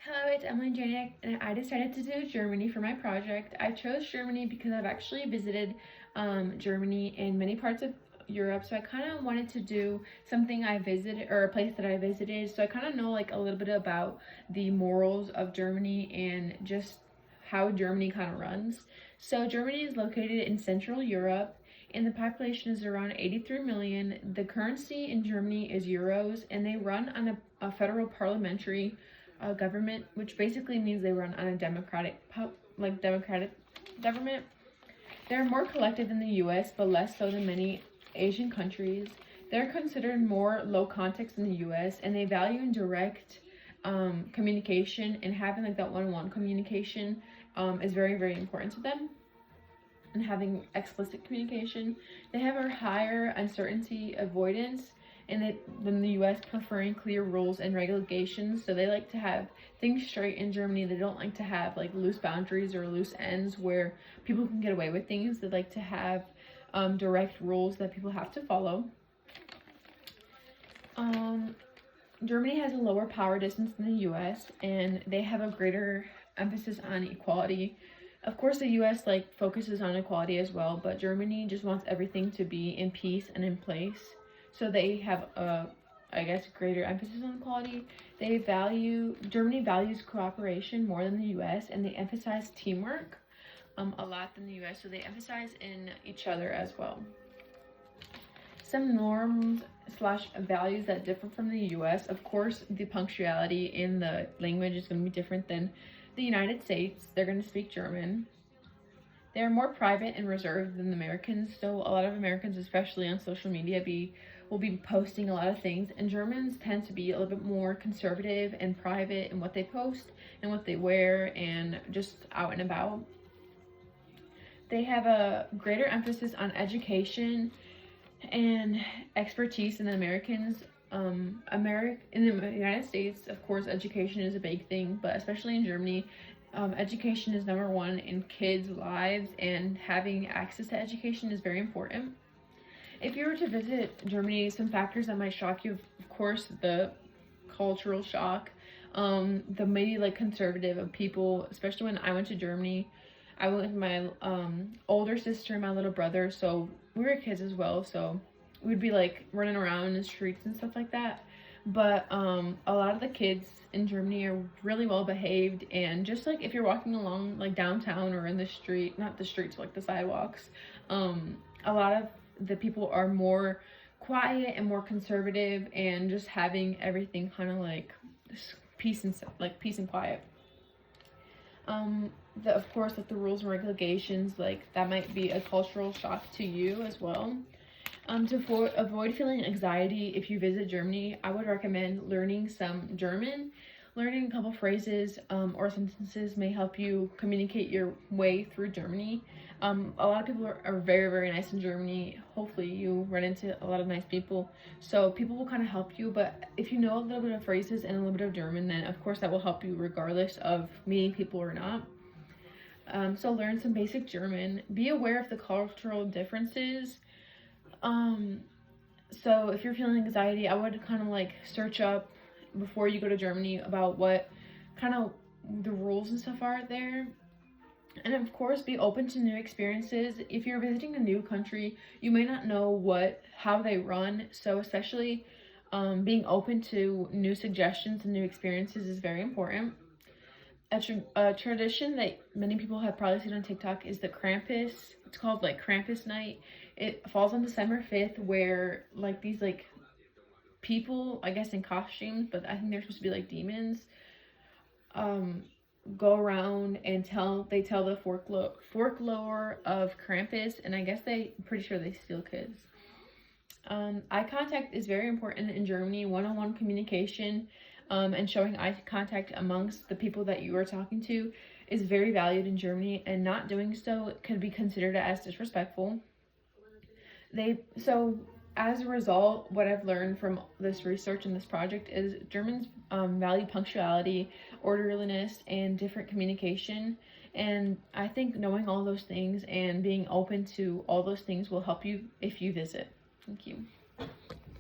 Hello, it's Emily Janik, and I decided to do Germany for my project. I chose Germany because I've actually visited Germany and many parts of Europe, so I kind of wanted to do something I visited or a place that I visited, so I kind of know like a little bit about the morals of Germany and just how Germany kind of runs. So Germany is located in Central Europe, and the population is around 83 million. The currency in Germany is euros, and they run on a federal parliamentary government, which basically means they run on a democratic government. They're more collective than the U.S., but less so than many Asian countries. They're considered more low context than the U.S., and they value in direct communication, and having like that one-on-one communication is very, very important to them. And having explicit communication, they have a higher uncertainty avoidance than the US, preferring clear rules and regulations. So they like to have things straight in Germany. They don't like to have like loose boundaries or loose ends where people can get away with things. They like to have direct rules that people have to follow. Germany has a lower power distance than the US, and they have a greater emphasis on equality. Of course, the US like focuses on equality as well, but Germany just wants everything to be in peace and in place. So they have I guess, greater emphasis on equality. Germany values cooperation more than the US, and they emphasize teamwork a lot than the US. So they emphasize in each other as well. Some norms slash values that differ from the US. Of course, the punctuality in the language is going to be different than the United States. They're going to speak German. They're more private and reserved than the Americans, so a lot of Americans, especially on social media, will be posting a lot of things, and Germans tend to be a little bit more conservative and private in what they post and what they wear and just out and about. They have a greater emphasis on education and expertise than the Americans. In the United States, of course, education is a big thing, but especially in Germany, education is number one in kids' lives, and having access to education is very important. If you were to visit Germany, some factors that might shock you, of course, the cultural shock, the maybe like conservative of people, especially when I went to Germany. I went with my older sister and my little brother, so we were kids as well, so we'd be like running around in the streets and stuff like that. But a lot of the kids in Germany are really well behaved, and just like if you're walking along like downtown or in the street, not the streets, like the sidewalks, a lot of the people are more quiet and more conservative, and just having everything kind of like peace and quiet. Of course, like the rules and regulations, like that might be a cultural shock to you as well. To avoid feeling anxiety if you visit Germany, I would recommend learning some German. Learning a couple phrases or sentences may help you communicate your way through Germany. A lot of people are very, very nice in Germany. Hopefully you run into a lot of nice people. So people will kind of help you, but if you know a little bit of phrases and a little bit of German, then of course that will help you regardless of meeting people or not. So learn some basic German. Be aware of the cultural differences. So if you're feeling anxiety, I would kind of like search up before you go to Germany about what kind of the rules and stuff are there. And of course, be open to new experiences. If you're visiting a new country, you may not know how they run. So especially being open to new suggestions and new experiences is very important. A tradition that many people have probably seen on TikTok is the Krampus. It's called like Krampus night. It falls on December 5th, where like these like people, I guess in costumes, but I think they're supposed to be like demons, go around and tell the folklore of Krampus, and I guess I'm pretty sure they steal kids. Eye contact is very important in Germany. One-on-one communication and showing eye contact amongst the people that you are talking to is very valued in Germany, and not doing so could be considered as disrespectful. So as a result, what I've learned from this research and this project is Germans value punctuality, orderliness, and different communication. And I think knowing all those things and being open to all those things will help you if you visit. Thank you.